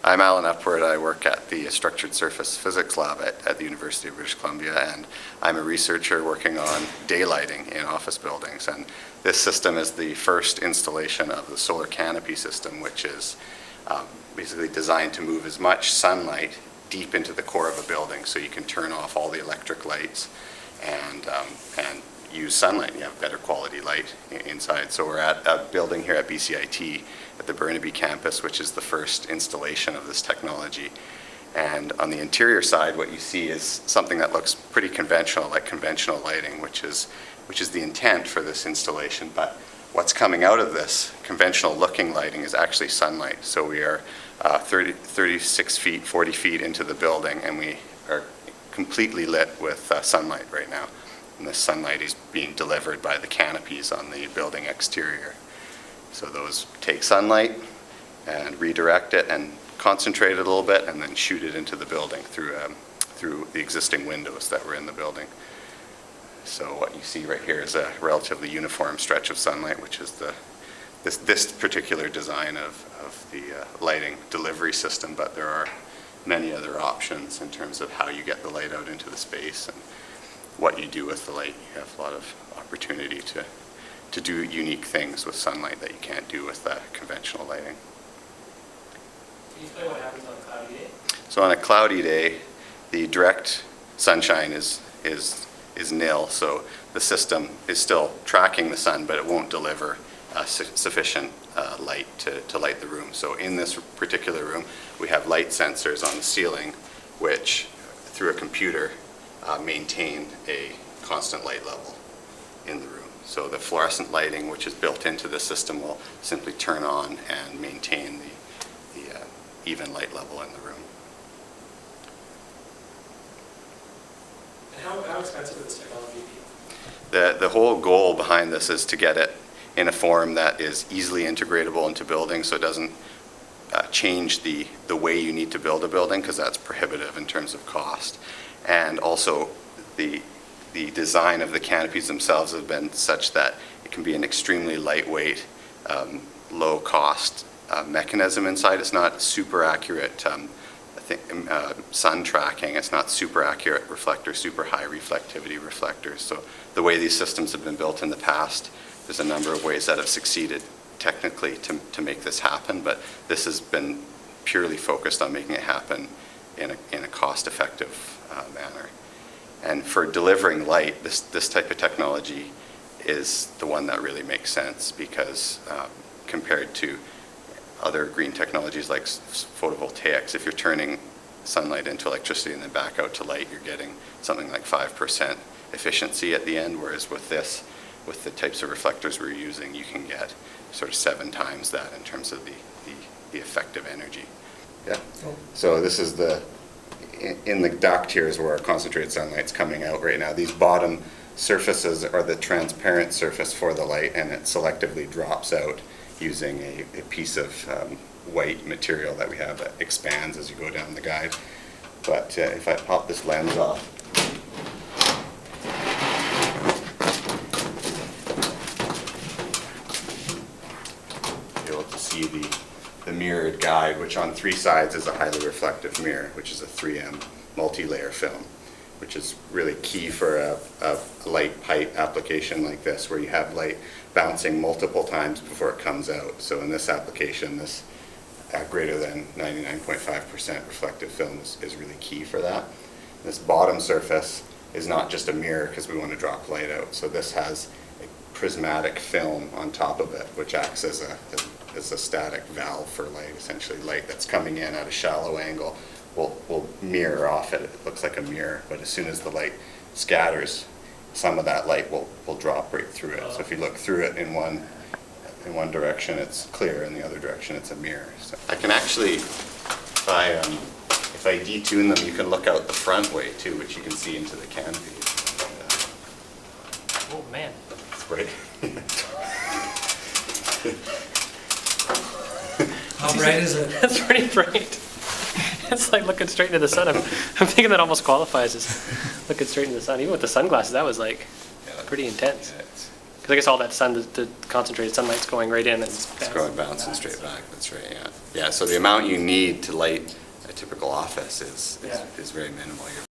I'm Alan Upward. I work at the Structured Surface Physics Lab at the University of British Columbia, and I'm a researcher working on daylighting in office buildings. And this system is the first installation of the solar canopy system, which is basically designed to move as much sunlight deep into the core of a building, so you can turn off all the electric lights and use sunlight. You have better quality light inside. So we're at a building here at BCIT at the Burnaby campus, which is the first installation of this technology. And on the interior side, what you see is something that looks pretty conventional, like conventional lighting, which is the intent for this installation. But what's coming out of this conventional looking lighting is actually sunlight. So we are 36 feet, 40 feet into the building, and we are completely lit with sunlight right now. And this sunlight is being delivered by the canopies on the building exterior. So those take sunlight and redirect it and concentrate it a little bit, and then shoot it into the building through the existing windows that were in the building. So what you see right here is a relatively uniform stretch of sunlight, which is this particular design of the lighting delivery system. But there are many other options in terms of how you get the light out into the space and what you do with the light. You have a lot of opportunity to do unique things with sunlight that you can't do with conventional lighting. Can you explain what happens on a cloudy day? So on a cloudy day, the direct sunshine is nil, so the system is still tracking the sun, but it won't deliver sufficient light to light the room. So in this particular room, we have light sensors on the ceiling, which through a computer maintain a constant light level in the room. So the fluorescent lighting, which is built into the system, will simply turn on and maintain the even light level in the room. And how expensive is this technology? The whole goal behind this is to get it in a form that is easily integratable into buildings, so it doesn't change the way you need to build a building, because that's prohibitive in terms of cost. And also the design of the canopies themselves have been such that it can be an extremely lightweight, low cost mechanism inside. It's not super accurate sun tracking. It's not super accurate reflectors, super high reflectivity reflectors. So the way these systems have been built in the past, there's a number of ways that have succeeded technically to make this happen, but this has been purely focused on making it happen in a cost-effective manner. And for delivering light, this type of technology is the one that really makes sense, because compared to other green technologies like photovoltaics, if you're turning sunlight into electricity and then back out to light, you're getting something like 5% efficiency at the end, whereas with the types of reflectors we're using, you can get sort of 7 times that in terms of the effective energy. Yeah. So this is in the duct here is where our concentrated sunlight's coming out right now. These bottom surfaces are the transparent surface for the light, and it selectively drops out using a piece of white material that we have that expands as you go down the guide. But if I pop this lens off, you're able to see the mirrored guide, which on 3 sides is a highly reflective mirror, which is a 3M multi-layer film, which is really key for a light pipe application like this, where you have light bouncing multiple times before it comes out. So in this application, this greater than 99.5% reflective film is really key for that. This bottom surface is not just a mirror because we want to drop light out. So this has a prismatic film on top of it, which acts as a static valve for light. Essentially, light that's coming in at a shallow angle will mirror off it. It looks like a mirror, but as soon as the light scatters, some of that light will drop right through it. So if you look through it in one direction, it's clear. In the other direction, it's a mirror. So I can actually, if I detune them, you can look out the front way too, which you can see into the canopy. Oh man. It's bright. How bright is it? That's pretty bright. It's like looking straight into the sun. I'm thinking that almost qualifies as looking straight into the sun. Even with the sunglasses, that was like pretty intense. Because I guess all that sun, the concentrated sunlight's going right in and it's going bouncing straight back. That's right, yeah. Yeah, so the amount you need to light a typical office is Yeah. very minimal. You're